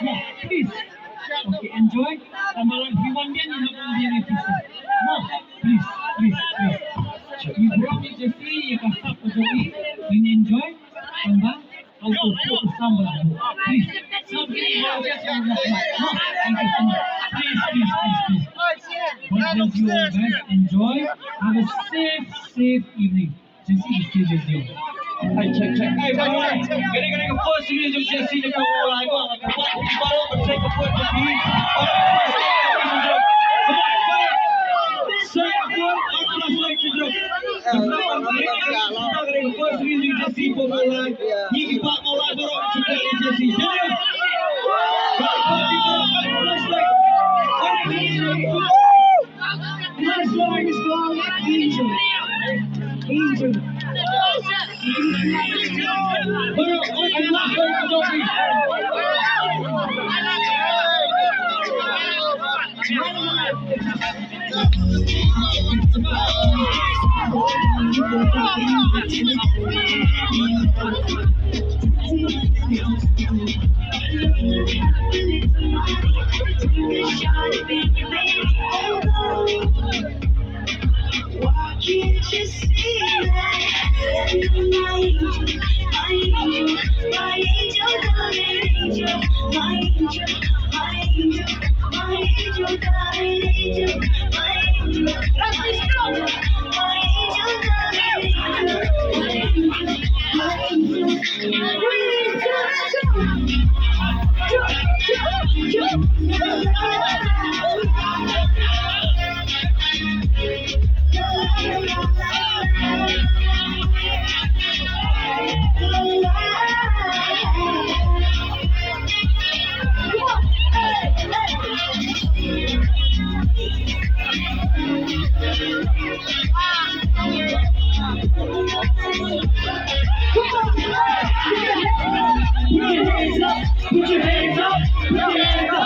More, please. Okay, enjoy. Tambah lagi one million, you have one million pieces. More, please, please, please. You brought me Jessie, you can stop for Joey. You enjoy. Tambah. Also, put sambal. Please. Something more just on the fly. More, thank you so much. Please, please, please, please. God bless you all, guys. Enjoy. Have a safe evening. Jessie is still with you. Hey, check. Hey, Mawlai. Kena first series of Jessie dekat Mawlai bang. Akan buat baru bercakap buat lagi. Saya pun akan like sejauh. First series of Jessie for Mawlai. Ini Pak Mawlai baru sudah Jessie. Jadi, nice line is gone. Angel. Why can't you see that? My angel, darling angel, my angel, my angel, my angel, darling angel, my angel, my angel, Put your hands up, put your hands up.